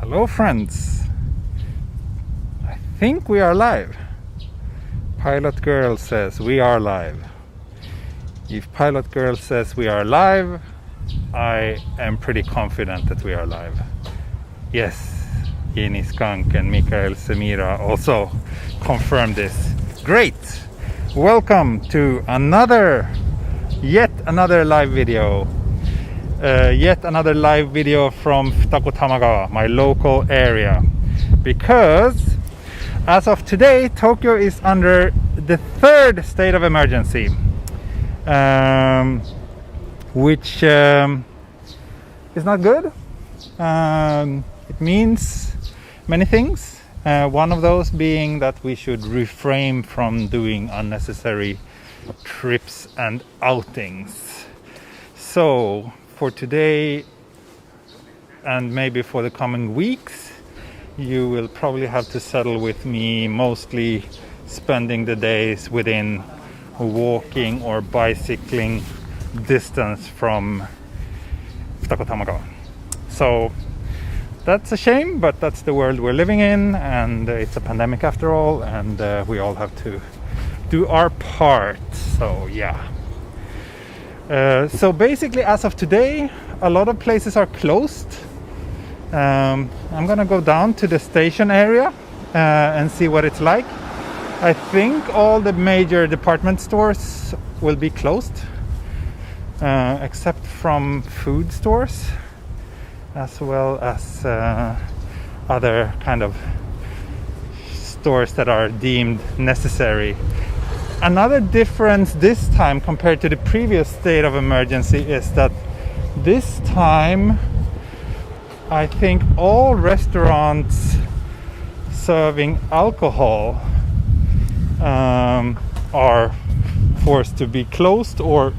Hello friends, I think we are live. Pilot Girl says we are live. If Pilot Girl says we are live, I am pretty confident that we are live. Yes, Yeni Skunk and Mikael Semira also confirmed this. Great! Welcome to yet another live video. Yet another live video from Tokotamago, my local area. Because as of today, Tokyo is under the third state of emergency, which is not good. It means many things. One of those being that we should refrain from doing unnecessary trips and outings. So for today and maybe for the coming weeks, you will probably have to settle with me mostly spending the days within walking or bicycling distance from Tokotamago. So that's a shame, but that's the world we're living in, and it's a pandemic after all, and we all have to do our part. So yeah. So basically, as of today, a lot of places are closed. I'm gonna go down to the station area and see what it's like. I think all the major department stores will be closed, except from food stores, as well as other kind of stores that are deemed necessary. Another difference this time compared to the previous state of emergency is that this time I think all restaurants serving alcohol are forced to be closed or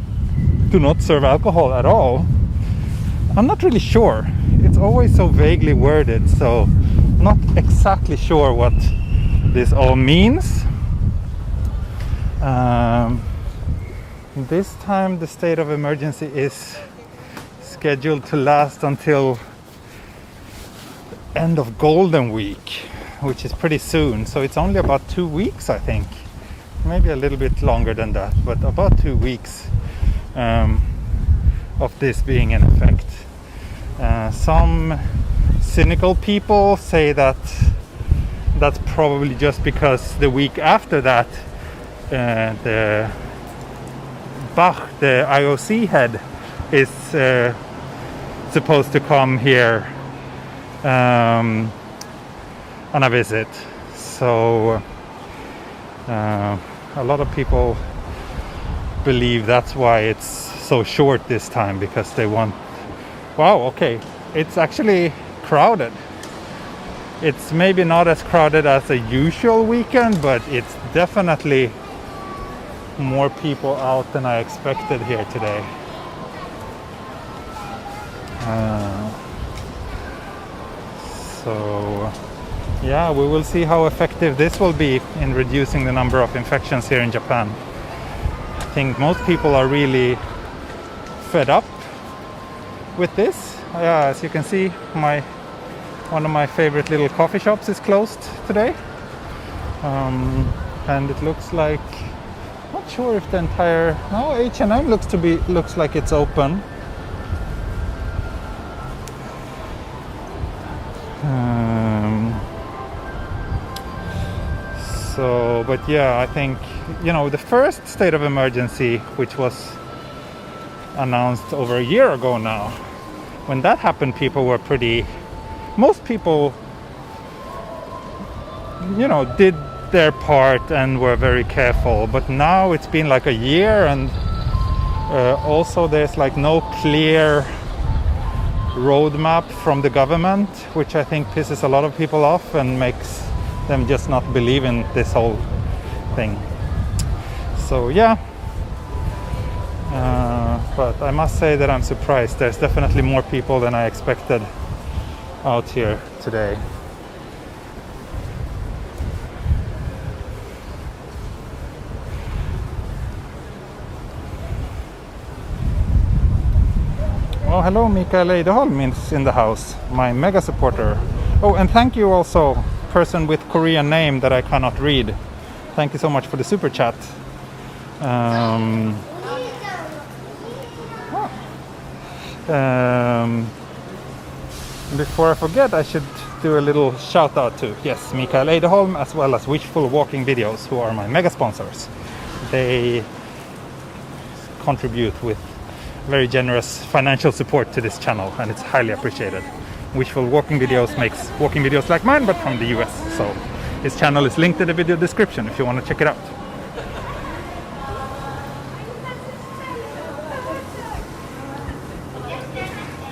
do not serve alcohol at all. I'm not really sure. It's always so vaguely worded, so I'm not exactly sure what this all means. This time the state of emergency is scheduled to last until the end of Golden Week, which is pretty soon. So it's only about 2 weeks, I think. Maybe a little bit longer than that, but about 2 weeks of this being in effect. Some cynical people say that that's probably just because the week after that the Bach, the IOC head, is supposed to come here on a visit. So a lot of people believe that's why it's so short this time, because they want... Wow, okay, it's actually crowded. It's maybe not as crowded as a usual weekend, but it's definitely more people out than I expected here today. So yeah, we will see how effective this will be in reducing the number of infections here in Japan. I think most people are really fed up with this. As you can see, one of my favorite little coffee shops is closed today, and it looks like, not sure if the entire, no, H&M looks like it's open. So, but yeah, I think, the first state of emergency, which was announced over a year ago now, when that happened, most people, did their part and were very careful. But now it's been like a year, and also there's like no clear roadmap from the government, which I think pisses a lot of people off and makes them just not believe in this whole thing. So yeah, but I must say that I'm surprised. There's definitely more people than I expected out here today. Oh, hello, Mikael Ejdeholm is in the house, my mega supporter. Oh, and thank you also, person with Korean name that I cannot read. Thank you so much for the super chat. Before I forget, I should do a little shout out to, yes, Mikael Ejdeholm, as well as Wishful Walking Videos, who are my mega sponsors. They contribute with very generous financial support to this channel, and it's highly appreciated. Wishful Walking Videos makes walking videos like mine, but from the US. So his channel is linked in the video description if you want to check it out.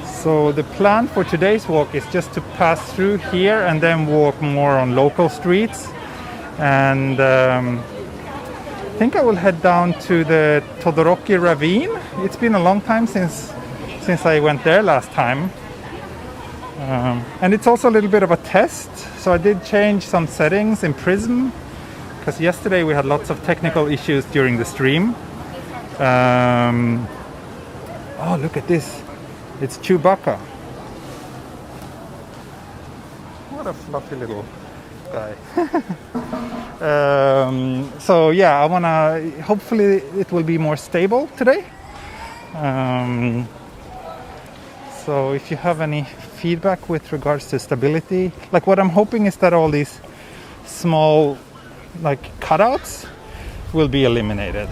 So the plan for today's walk is just to pass through here and then walk more on local streets. And I think I will head down to the Todoroki Ravine. It's been a long time since I went there last time. And it's also a little bit of a test. So I did change some settings in Prism, because yesterday we had lots of technical issues during the stream. Oh, look at this. It's Chewbacca. What a fluffy little guy. So yeah, I wanna, hopefully it will be more stable today. So if you have any feedback with regards to stability, like what I'm hoping is that all these small like cutouts will be eliminated.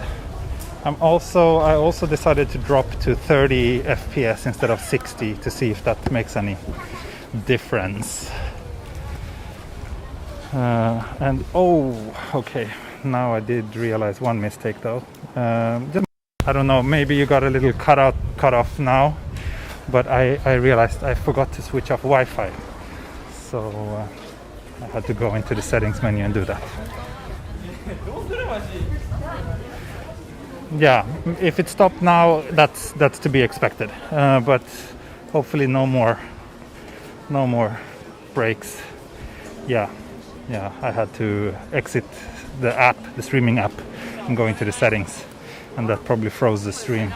I also decided to drop to 30 FPS instead of 60 to see if that makes any difference. And oh, okay, now I did realize one mistake though. I don't know, maybe you got a little cut off now, but I realized I forgot to switch off Wi-Fi, so I had to go into the settings menu and do that. Yeah, if it stopped now, that's to be expected. But hopefully no more breaks. Yeah, I had to exit the app, the streaming app, and go into the settings, and that probably froze the stream.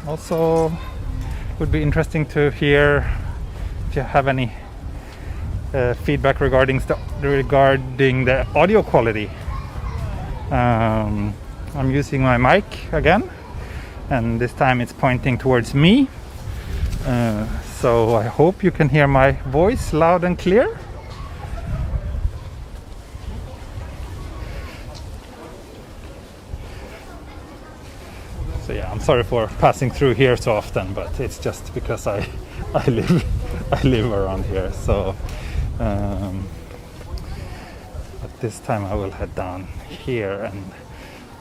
Also, would be interesting to hear if you have any feedback regarding the audio quality. I'm using my mic again, and this time it's pointing towards me. So I hope you can hear my voice loud and clear. So yeah, I'm sorry for passing through here so often, but it's just because I live around here. So but this time I will head down here and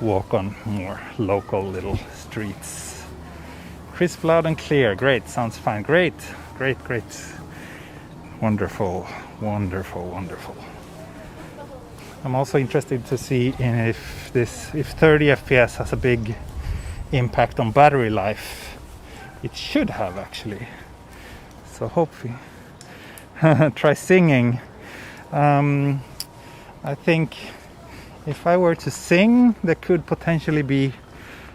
walk on more local little streets. Crisp, loud and clear. Great, sounds fine. Great. Wonderful. I'm also interested to see if 30 FPS has a big impact on battery life. It should have, actually. So hopefully try singing. I think if I were to sing, there could potentially be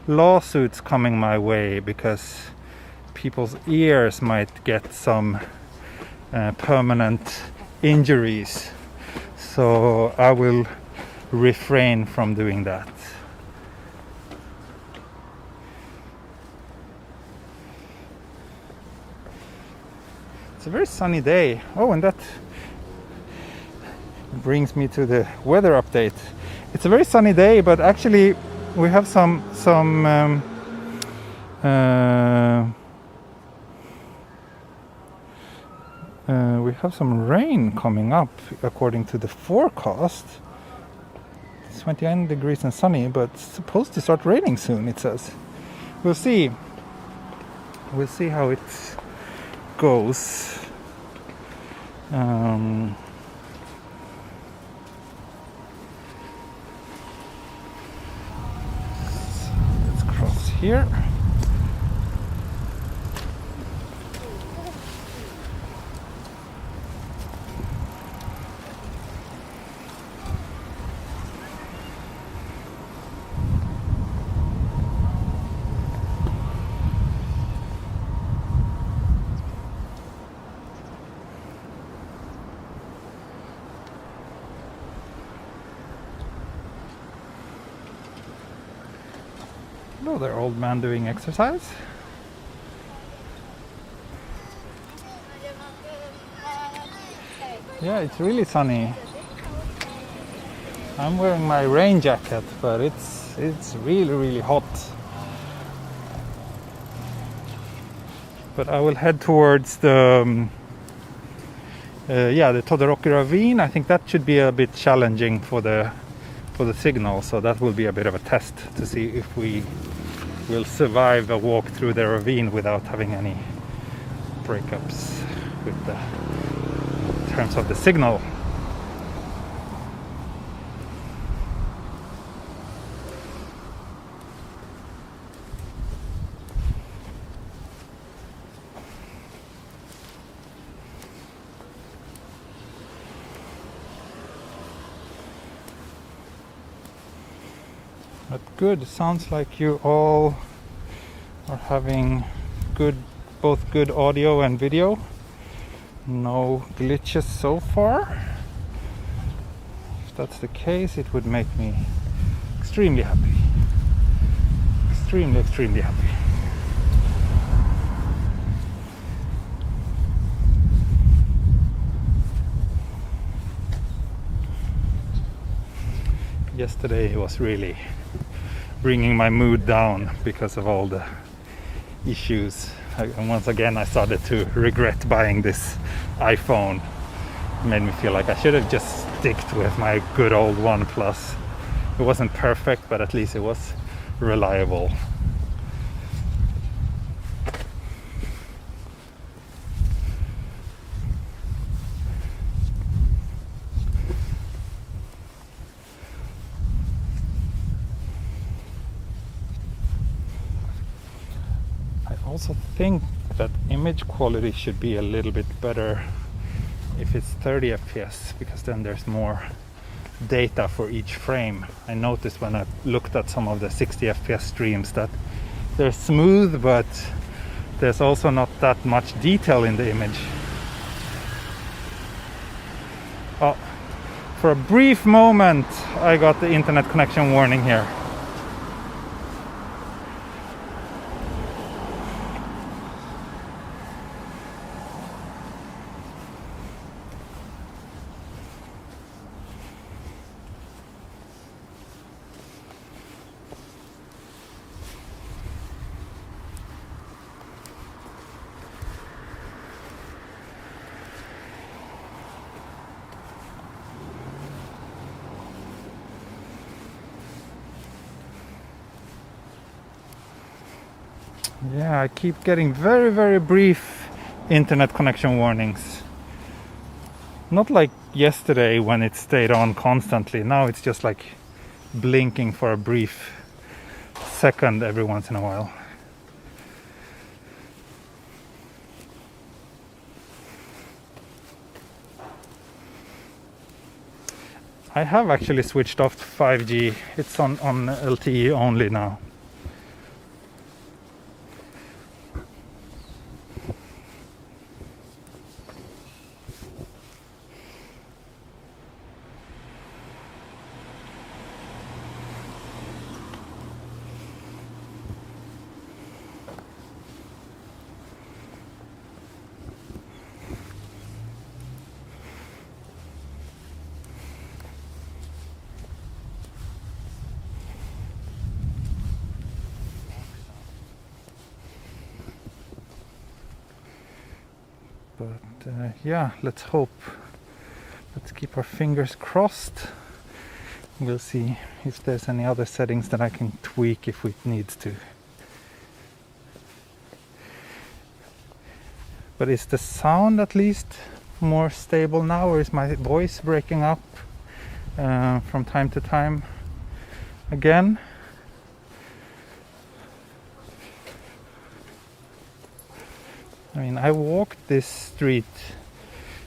lawsuits coming my way, because people's ears might get some permanent injuries. So I will refrain from doing that. It's a very sunny day. Oh, and that brings me to the weather update. It's a very sunny day, but actually we have some rain coming up according to the forecast. It's 29 degrees and sunny, but it's supposed to start raining soon, it says. We'll see how it goes. Let's cross here. Hello there, old man doing exercise. Yeah, it's really sunny. I'm wearing my rain jacket, but it's really hot. But I will head towards the the Todoroki Ravine. I think that should be a bit challenging for the signal, so that will be a bit of a test to see if we will survive a walk through the ravine without having any breakups with the in terms of the signal. But good, sounds like you all are having both good audio and video. No glitches so far. If that's the case, it would make me extremely happy. Extremely happy. Yesterday was really bringing my mood down because of all the issues. And once again I started to regret buying this iPhone. It made me feel like I should have just sticked with my good old OnePlus. It wasn't perfect, but at least it was reliable. I also think that image quality should be a little bit better if it's 30 FPS, because then there's more data for each frame. I noticed when I looked at some of the 60 FPS streams that they're smooth, but there's also not that much detail in the image. Oh, for a brief moment I got the internet connection warning here. Yeah, I keep getting very brief internet connection warnings. Not like yesterday when it stayed on constantly. Now it's just like blinking for a brief second every once in a while. I have actually switched off to 5G. It's on LTE only now. But yeah, let's hope. Let's keep our fingers crossed. We'll see if there's any other settings that I can tweak if it needs to. But is the sound at least more stable now, or is my voice breaking up from time to time again? I mean, I walked this street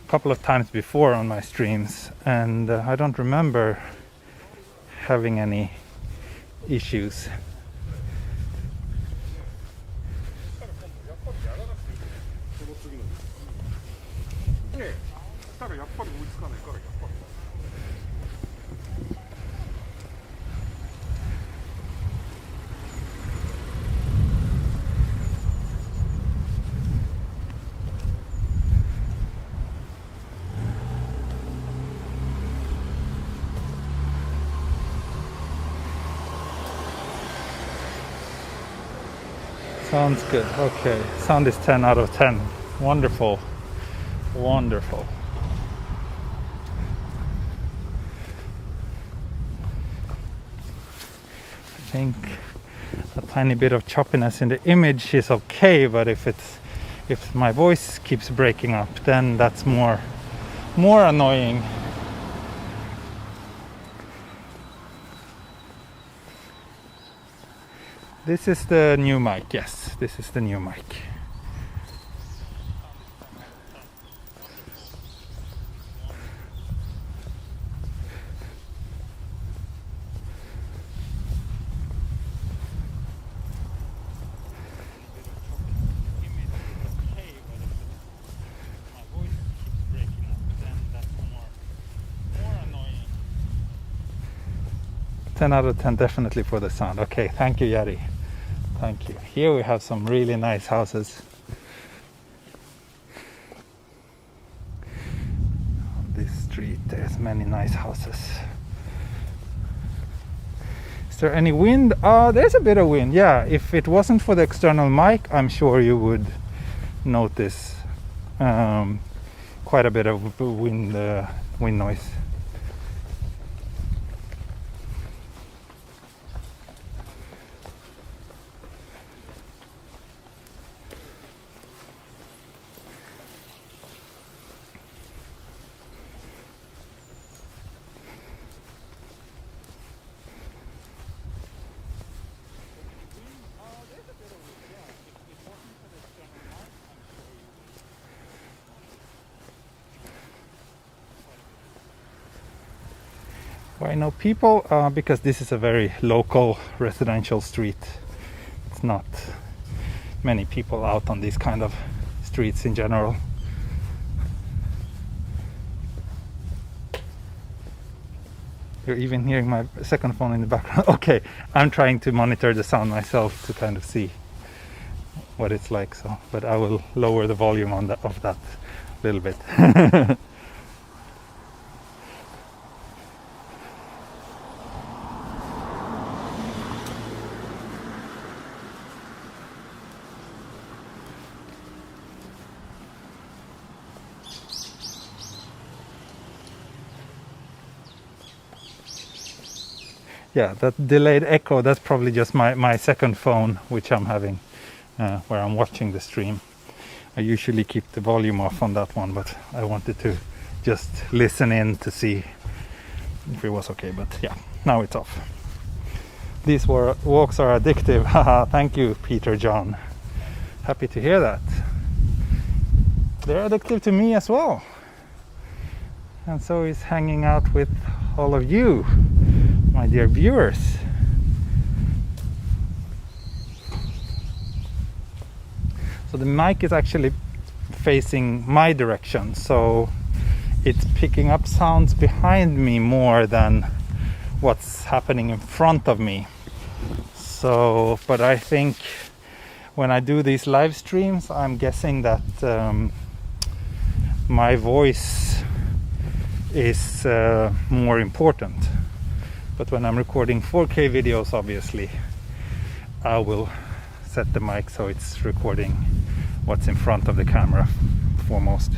a couple of times before on my streams, and I don't remember having any issues. Sounds good. Okay, sound is 10 out of 10. Wonderful, wonderful. I think a tiny bit of choppiness in the image is okay, but if my voice keeps breaking up, then that's more annoying. This is the new mic. Yes, this is the new mic. Ten out of 10 definitely for the sound. Okay, thank you, Yari. Thank you. Here we have some really nice houses. On this street there's many nice houses. Is there any wind? There's a bit of wind. Yeah, if it wasn't for the external mic, I'm sure you would notice quite a bit of wind noise. Why no people? Because this is a very local residential street. It's not many people out on these kind of streets in general. You're even hearing my second phone in the background. Okay, I'm trying to monitor the sound myself to kind of see what it's like. So, but I will lower the volume of that a little bit. Yeah, that delayed echo, that's probably just my second phone, which I'm having, where I'm watching the stream. I usually keep the volume off on that one, but I wanted to just listen in to see if it was okay. But yeah, now it's off. These walks are addictive. Haha, thank you, Peter John. Happy to hear that. They're addictive to me as well. And so is hanging out with all of you, my dear viewers. So the mic is actually facing my direction, so it's picking up sounds behind me more than what's happening in front of me. So, but I think when I do these live streams, I'm guessing that my voice is more important. But when I'm recording 4K videos, obviously, I will set the mic so it's recording what's in front of the camera foremost.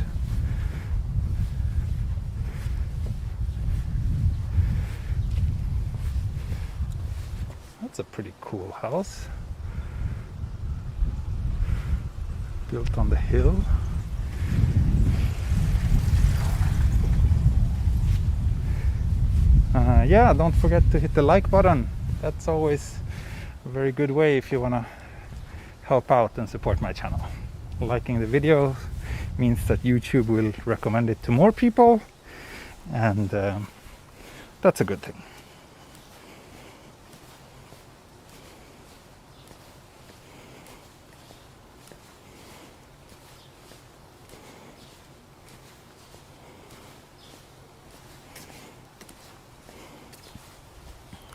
That's a pretty cool house. Built on the hill. Yeah, don't forget to hit the like button. That's always a very good way if you want to help out and support my channel. Liking the video means that YouTube will recommend it to more people, and that's a good thing.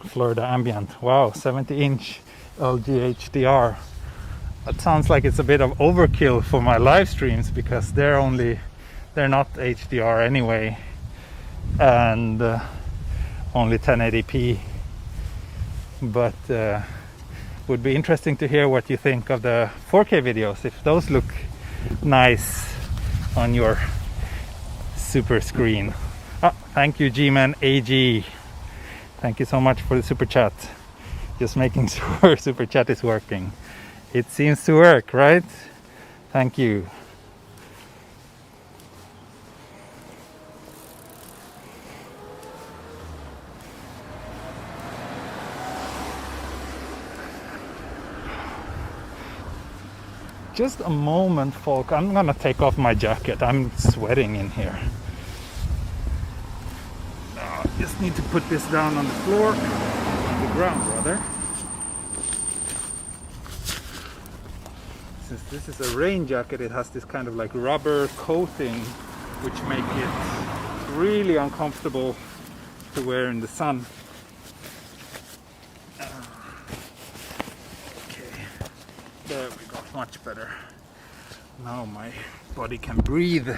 Florida ambient. Wow, 70-inch LG HDR. That sounds like it's a bit of overkill for my live streams, because they're not HDR anyway, and only 1080p. But would be interesting to hear what you think of the 4K videos, if those look nice on your super screen. Thank you, G-Man AG. Thank you so much for the super chat. Just making sure super chat is working. It seems to work, right? Thank you. Just a moment, folk. I'm gonna take off my jacket. I'm sweating in here. Just need to put this down on the floor, on the ground rather. Since this is a rain jacket, it has this kind of like rubber coating, which make it really uncomfortable to wear in the sun. Okay, there we go, much better. Now my body can breathe.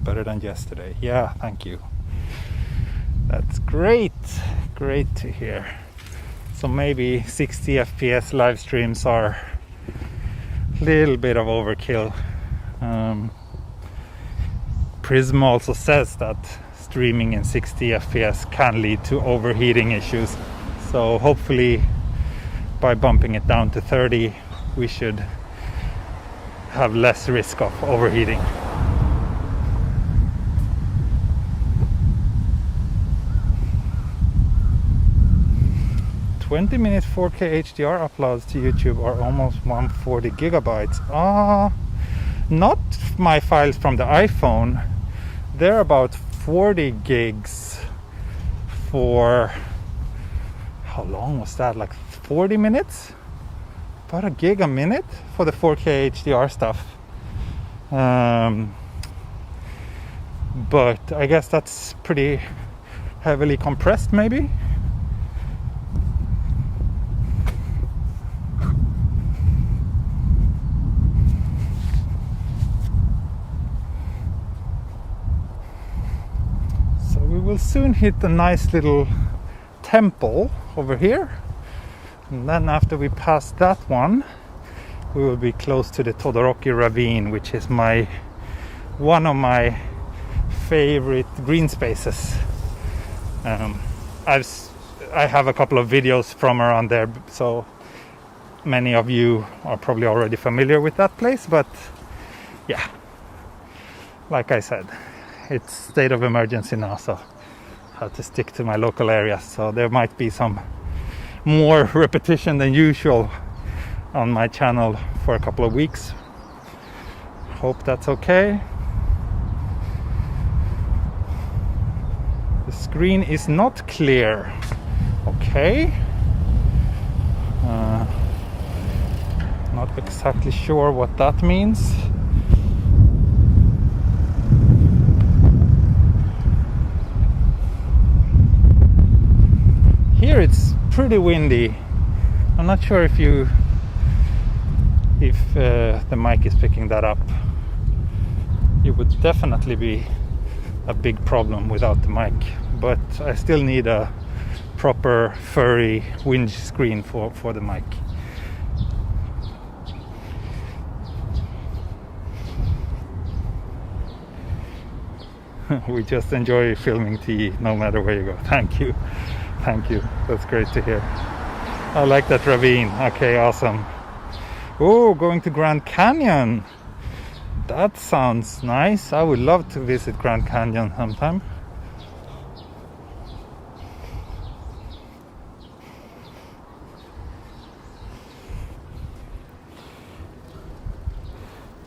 Better than yesterday. Yeah, thank you. That's great. Great to hear. So maybe 60 FPS live streams are a little bit of overkill. Prism also says that streaming in 60 FPS can lead to overheating issues. So hopefully by bumping it down to 30, we should have less risk of overheating. 20-minute 4K HDR uploads to YouTube are almost 140 gigabytes. Not my files from the iPhone. They're about 40 gigs for, how long was that? Like 40 minutes? About a gig a minute for the 4K HDR stuff. But I guess that's pretty heavily compressed maybe. We'll soon hit a nice little temple over here, and then after we pass that one we will be close to the Todoroki Ravine, which is one of my favorite green spaces. I have a couple of videos from around there, so many of you are probably already familiar with that place, but yeah, like I said, it's state of emergency now, so I have to stick to my local area. So there might be some more repetition than usual on my channel for a couple of weeks. Hope that's okay. The screen is not clear. Okay. Not exactly sure what that means. Here it's pretty windy. I'm not sure if the mic is picking that up. It would definitely be a big problem without the mic, but I still need a proper furry windscreen for the mic. We just enjoy filming tea no matter where you go. Thank you. Thank you. That's great to hear. I like that ravine. Okay, awesome. Oh, going to Grand Canyon. That sounds nice. I would love to visit Grand Canyon sometime.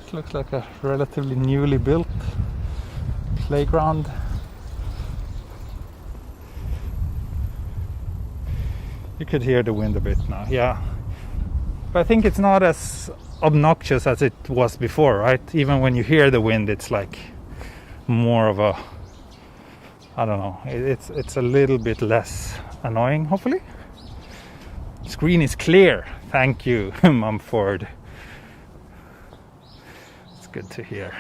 It looks like a relatively newly built playground. You could hear the wind a bit now, yeah. But I think it's not as obnoxious as it was before, right? Even when you hear the wind, it's like more of a, I don't know, it's a little bit less annoying, hopefully. Screen is clear. Thank you, Mumford. It's good to hear.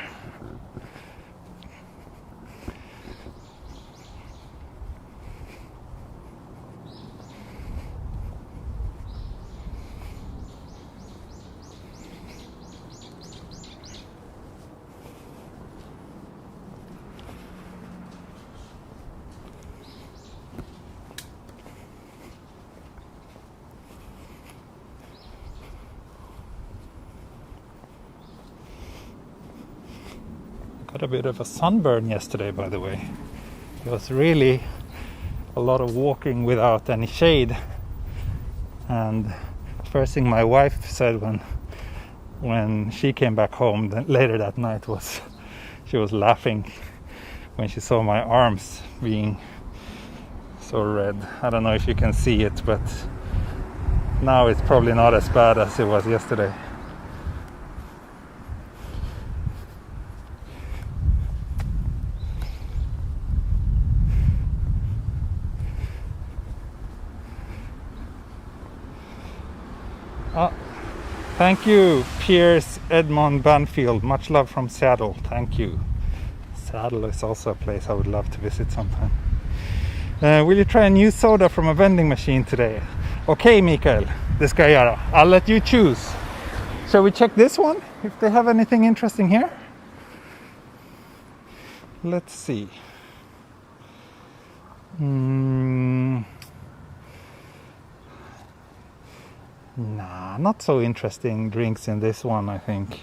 Got a bit of a sunburn yesterday, by the way. It was really a lot of walking without any shade. And first thing my wife said when she came back home later that night was she was laughing when she saw my arms being so red. I don't know if you can see it, but now it's probably not as bad as it was yesterday. Thank you, Piers Edmond Banfield. Much love from Seattle. Thank you. Seattle is also a place I would love to visit sometime. Will you try a new soda from a vending machine today? Okay, Mikael, det ska jag göra. I'll let you choose. Shall we check this one? If they have anything interesting here? Let's see. Nah, not so interesting drinks in this one, I think.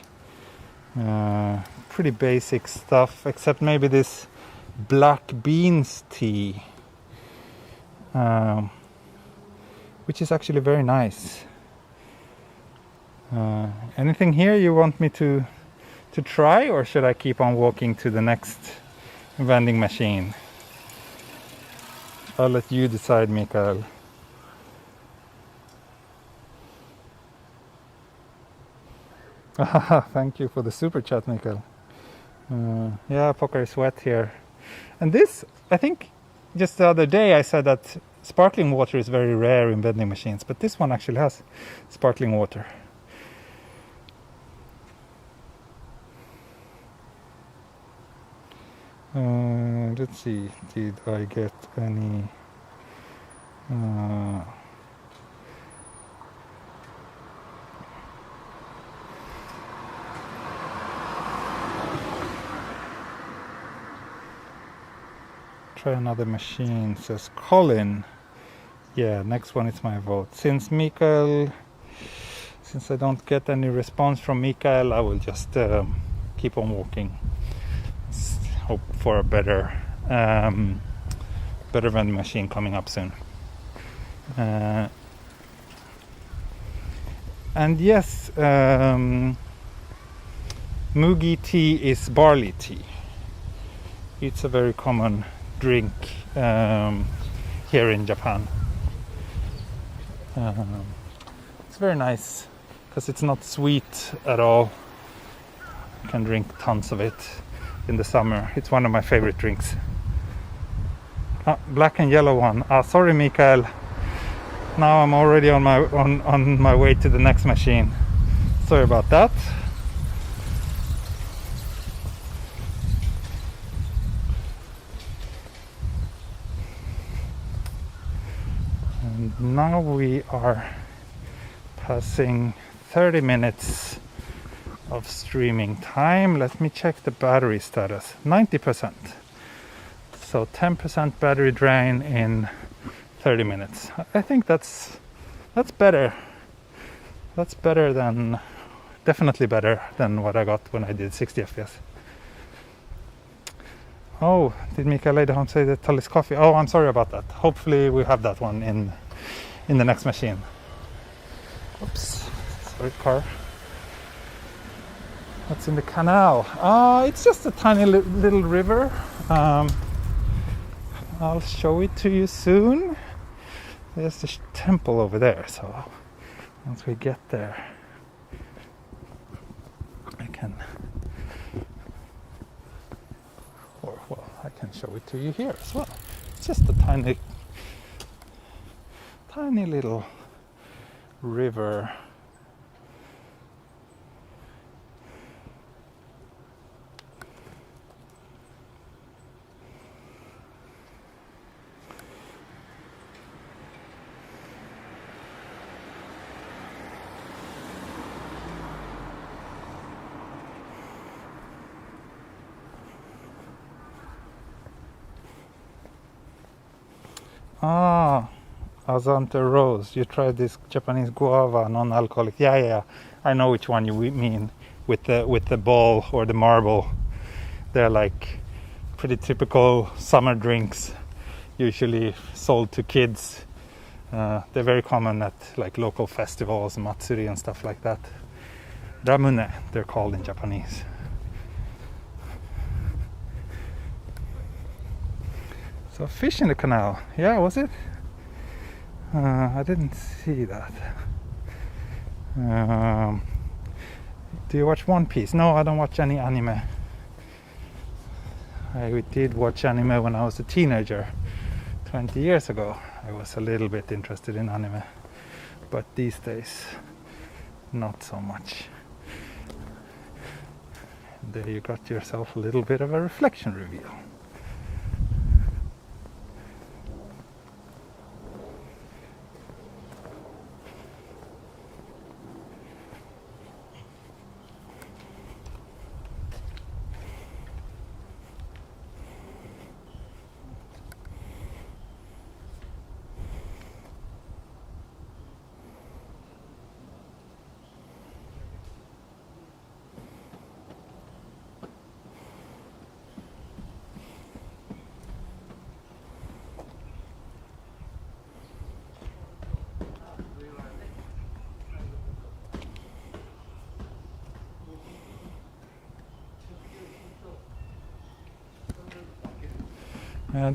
Pretty basic stuff, except maybe this black beans tea, which is actually very nice. Anything here you want me to try, or should I keep on walking to the next vending machine? I'll let you decide, Mikael. Thank you for the super chat, Mikael. Yeah, poker is wet here. And this, I think, just the other day I said that sparkling water is very rare in vending machines, but this one actually has sparkling water. Let's see, did I get any... Try another machine, says Colin. Yeah, next one is my vote. Since I don't get any response from Mikael, I will just keep on walking. Hope for a better vending machine coming up soon. And yes, Mugi tea is barley tea. It's a very common drink here in Japan. It's very nice because it's not sweet at all. You can drink tons of it in the summer. It's one of my favorite drinks. Black and yellow one. Sorry, Mikael. Now I'm already on my way to the next machine. Sorry about that. And now we are passing 30 minutes of streaming time. Let me check the battery status. 90%. So 10% battery drain in 30 minutes. I think that's better. That's better than, definitely better than what I got when I did 60 FPS. Oh, did Mikael Ejdeholm say that Tully's coffee? Oh, I'm sorry about that. Hopefully we have that one in the next machine. Oops, sorry car. What's in the canal? It's just a tiny little river. I'll show it to you soon. There's the temple over there, so once we get there I can show it to you here as well. It's just a tiny little river. Ah, Azante Rose. You tried this Japanese guava non-alcoholic. Yeah. I know which one you mean. With the ball or the marble. They're like pretty typical summer drinks, usually sold to kids. They're very common at like local festivals, matsuri and stuff like that. Ramune, they're called in Japanese. So fish in the canal. Yeah, was it? I didn't see that. Do you watch One Piece? No, I don't watch any anime. I did watch anime when I was a teenager. 20 years ago I was a little bit interested in anime. But these days, not so much. There you got yourself a little bit of a reflection reveal.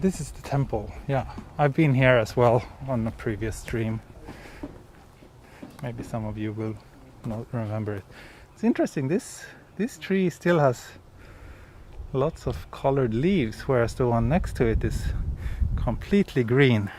This is the temple. Yeah, I've been here as well on a previous stream. Maybe some of you will not remember it. It's interesting, this tree still has lots of colored leaves, whereas the one next to it is completely green.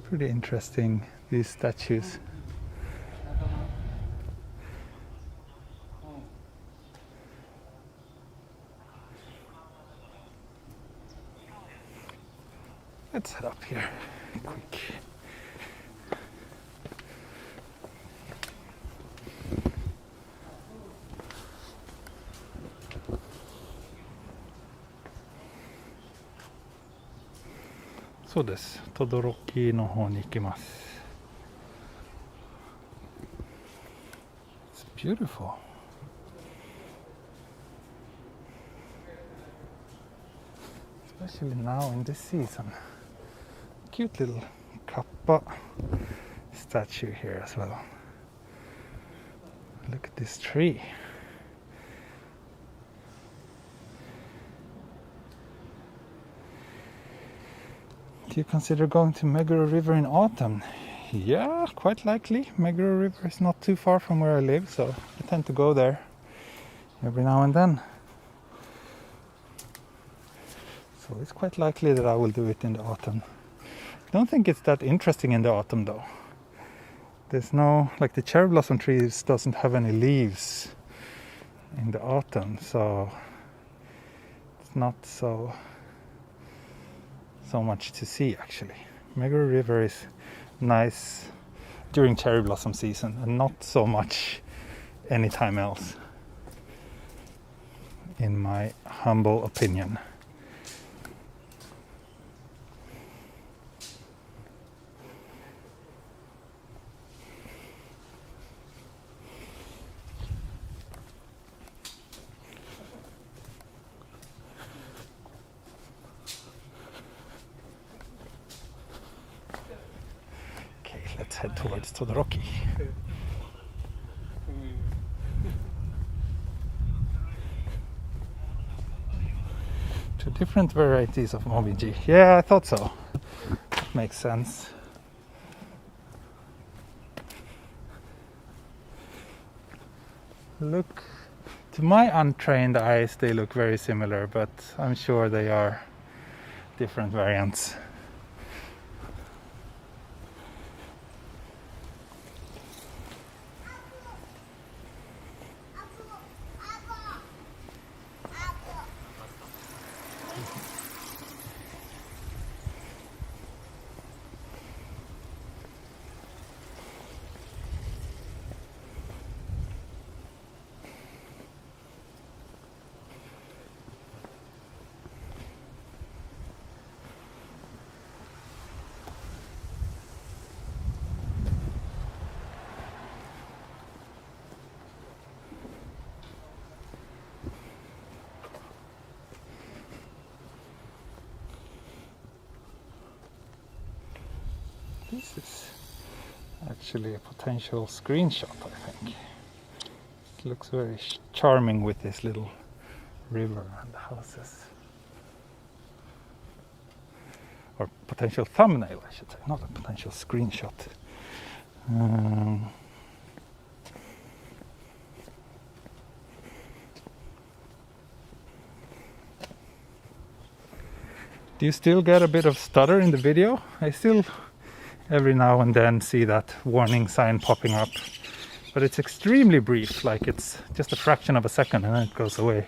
Pretty interesting, these statues. Let's head up here quick. So desu. Todoroki no hou ni ikimasu. It's beautiful. Especially now in this season. Cute little kappa statue here as well. Look at this tree. Do you consider going to Meguro River in autumn? Yeah, quite likely. Meguro River is not too far from where I live, so I tend to go there every now and then. So it's quite likely that I will do it in the autumn. I don't think it's that interesting in the autumn though. There's no, like the cherry blossom trees doesn't have any leaves in the autumn, so it's not so much to see actually. Meguro River is nice during cherry blossom season and not so much anytime else, in my humble opinion. Let's head towards Todoroki. Two different varieties of momiji. Yeah, I thought so. That makes sense. look, to my untrained eyes, they look very similar, but I'm sure they are different variants. This is actually a potential screenshot, I think. It looks very charming with this little river and the houses. Or potential thumbnail, I should say, not a potential screenshot. Do you still get a bit of stutter in the video? I still every now and then see that warning sign popping up, but it's extremely brief, like it's just a fraction of a second and then it goes away.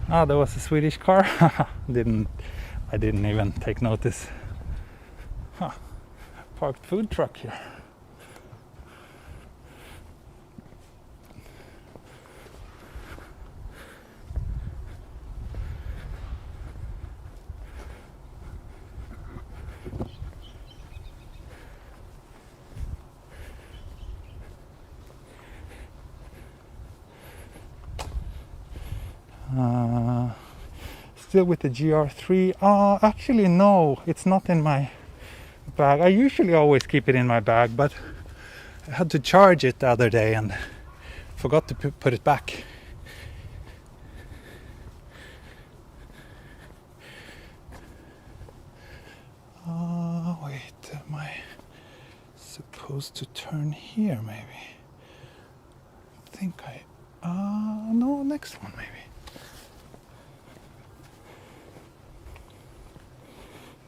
Ah, there was a Swedish car. I didn't even take notice. Huh. Parked food truck here. Still with the GR3. Actually no, it's not in my bag. I usually always keep it in my bag, but I had to charge it the other day and forgot to put it back. Wait, am I supposed to turn here maybe? I think no, next one maybe.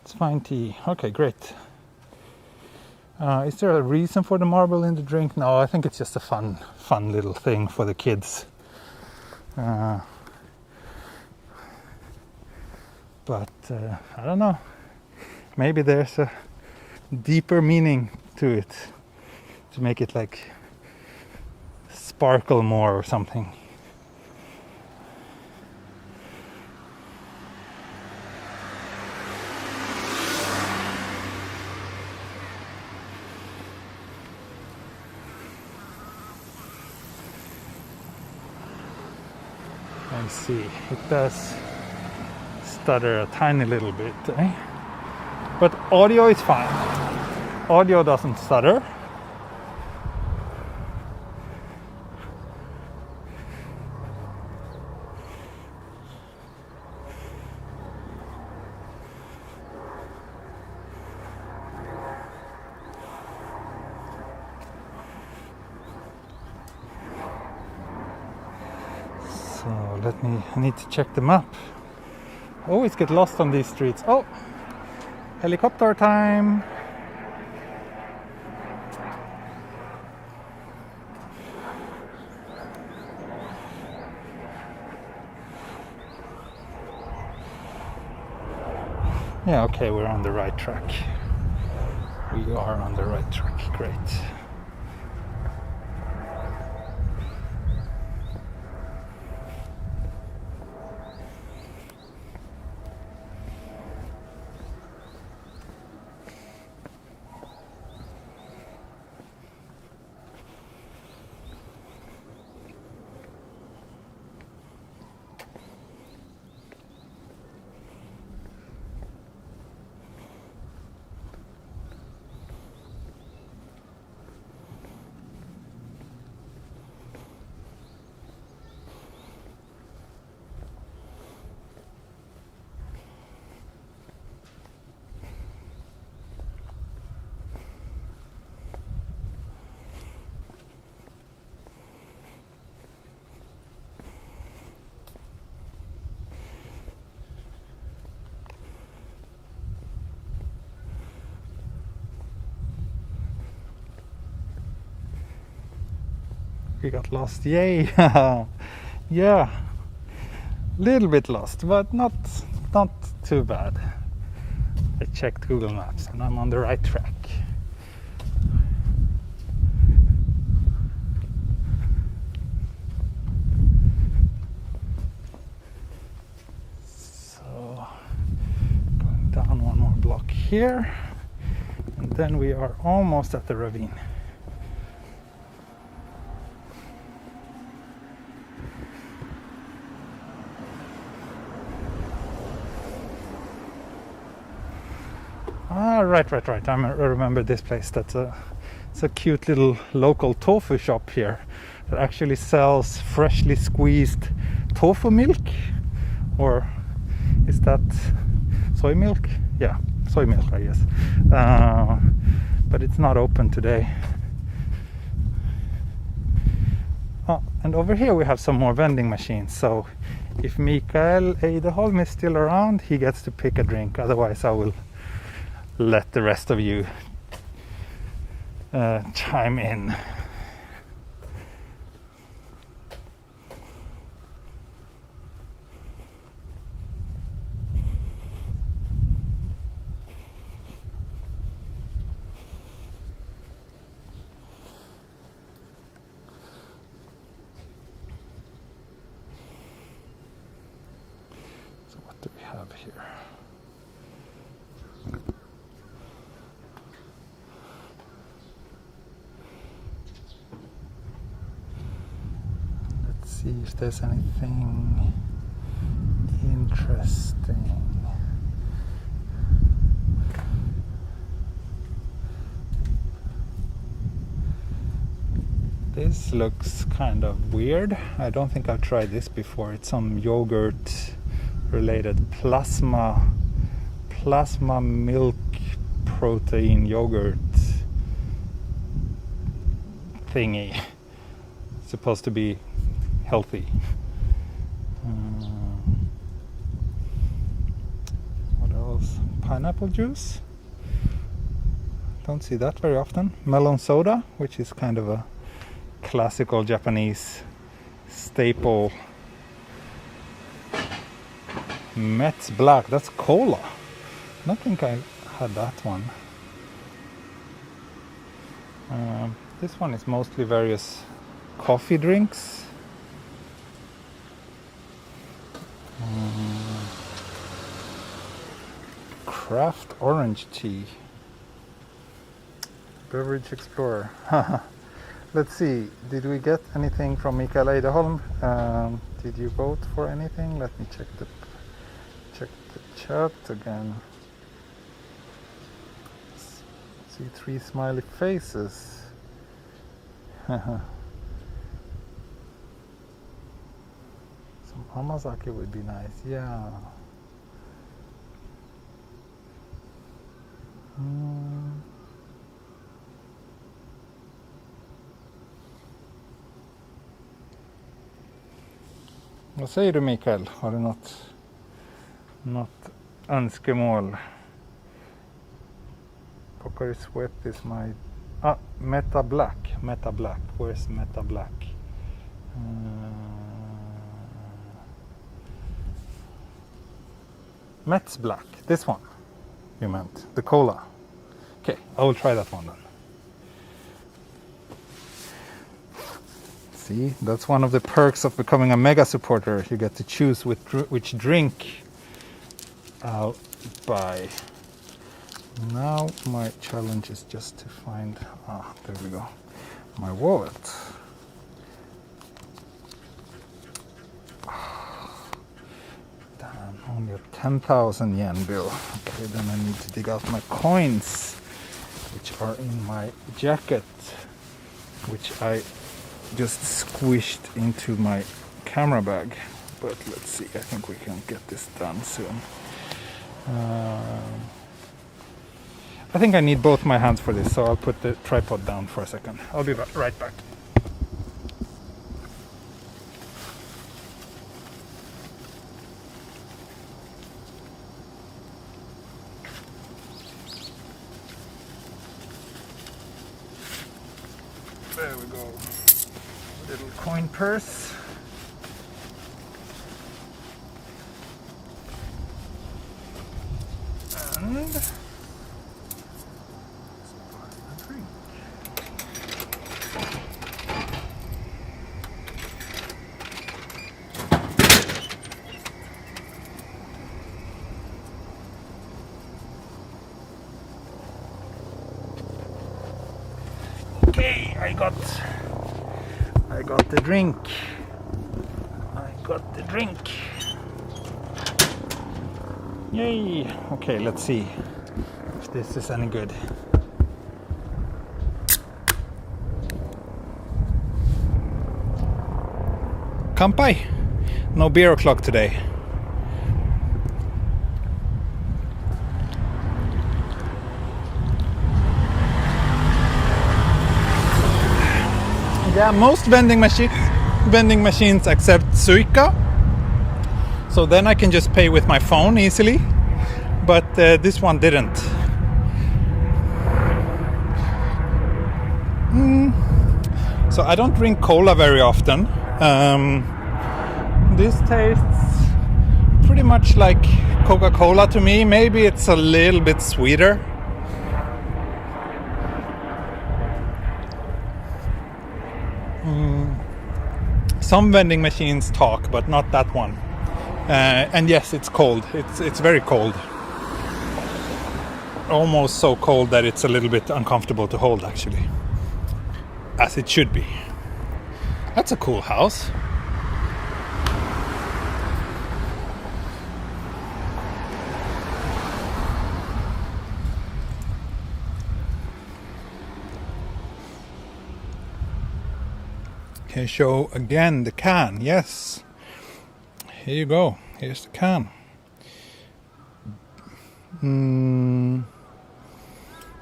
It's fine tea. Okay, great. Is there a reason for the marble in the drink? No, I think it's just a fun little thing for the kids. But I don't know. Maybe there's a deeper meaning to it, to make it like sparkle more or something. I see, it does stutter a tiny little bit, eh? But audio is fine. Audio doesn't stutter. I need to check the map. Always get lost on these streets. Oh, helicopter time. Yeah, okay, we're on the right track. We are on the right track, great. we got lost. Yay! Yeah, little bit lost, but not too bad. I checked Google Maps and I'm on the right track. So going down one more block here, and then we are almost at the ravine. Ah, right. I remember this place. It's a cute little local tofu shop here that actually sells freshly squeezed tofu milk. Or is that soy milk? Yeah, soy milk, I guess. But it's not open today. Oh, and over here we have some more vending machines. So if Mikael Ejdeholm is still around, he gets to pick a drink. Otherwise I will let the rest of you chime in. So what do we have here? See if there's anything interesting. This looks kind of weird. I don't think I've tried this before. It's some yogurt related plasma milk protein yogurt thingy. It's supposed to be healthy. What else? Pineapple juice. Don't see that very often. Melon soda, which is kind of a classical Japanese staple. Mets Black, that's cola. I don't think I had that one. This one is mostly various coffee drinks. Craft orange tea. Beverage Explorer. Let's see, did we get anything from Mikael Ejdeholm? Did you vote for anything? Let me check the chat again. See 3 smiley faces. Some Hamazaki would be nice, yeah. Vad säger du, Mikael? Har du något önskemål? Pocari Sweat is my... Meta Black. Where's Meta Black? Mets Black. This one, you meant. The cola. Okay, I will try that one then. See, that's one of the perks of becoming a mega supporter. You get to choose which drink I'll buy. Now my challenge is just to find, there we go, my wallet. Damn, only a 10,000 yen bill. Okay, then I need to dig out my coins, which are in my jacket, which I just squished into my camera bag. But let's see, I think we can get this done soon. I think I need both my hands for this, so I'll put the tripod down for a second. I'll be right back. There we go. Little coin purse. And let's buy a drink. Okay, I got the drink. I got the drink. Yay! Okay, let's see if this is any good. Kampai! No beer o'clock today. Yeah, most vending machines accept Suica, so then I can just pay with my phone easily, but this one didn't. So I don't drink cola very often. This tastes pretty much like Coca-Cola to me. Maybe it's a little bit sweeter. Some vending machines talk, but not that one. And yes, it's cold. It's very cold. Almost so cold that it's a little bit uncomfortable to hold, actually. As it should be. That's a cool house. Okay, show again the can. Yes. Here you go. Here's the can.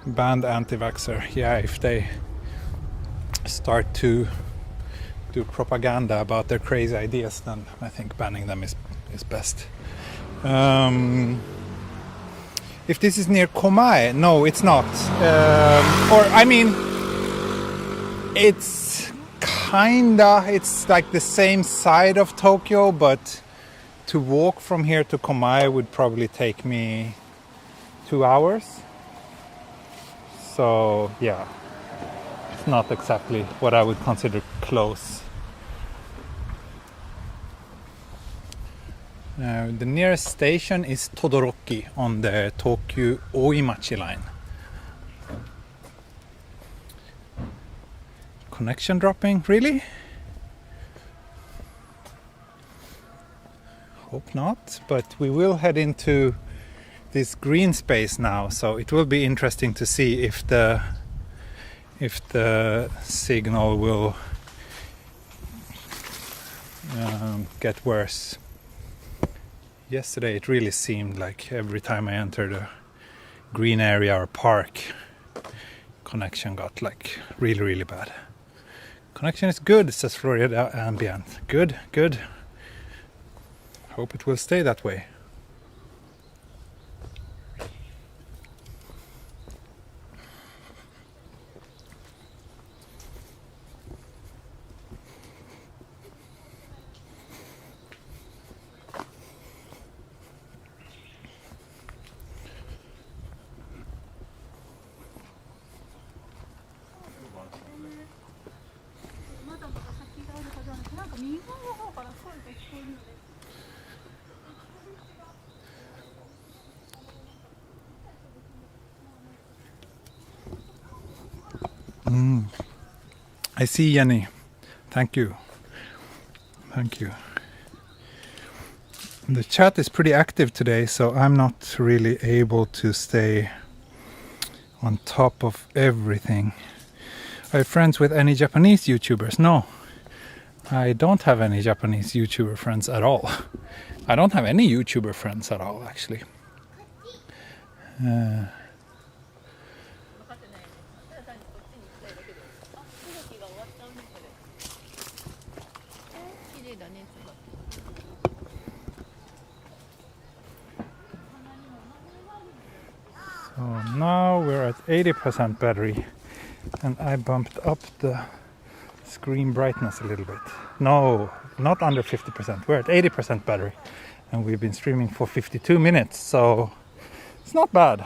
Banned anti-vaxxer. Yeah, if they start to do propaganda about their crazy ideas, then I think banning them is best. If this is near Komae, no, it's not. It's kinda, it's like the same side of Tokyo, but to walk from here to Komae would probably take me 2 hours. So yeah, it's not exactly what I would consider close. The nearest station is Todoroki on the Tokyo Oimachi line. Connection dropping, really? Hope not, but we will head into this green space now, so it will be interesting to see if the signal will get worse. Yesterday it really seemed like every time I entered a green area or park, connection got like really bad. Connection is good, says Florida Ambient. Good. Hope it will stay that way. I see, Jenny. Thank you. The chat is pretty active today, so I'm not really able to stay on top of everything. Are you friends with any Japanese YouTubers? No, I don't have any Japanese YouTuber friends at all. I don't have any YouTuber friends at all, actually. So now we're at 80% battery, and I bumped up the screen brightness a little bit. No, not under 50%. We're at 80% battery. And we've been streaming for 52 minutes, so it's not bad.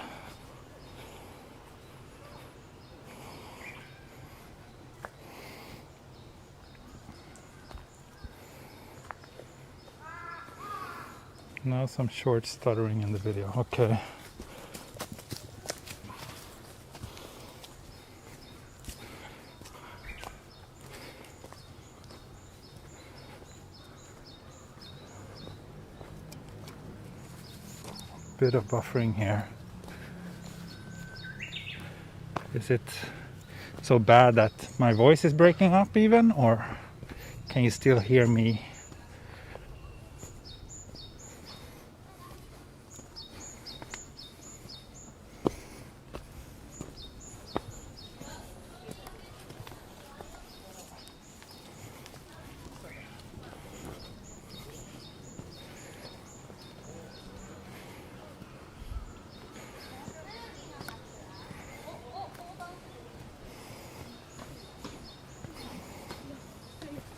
Now some short stuttering in the video. Okay. Bit of buffering here. Is it so bad that my voice is breaking up even, or can you still hear me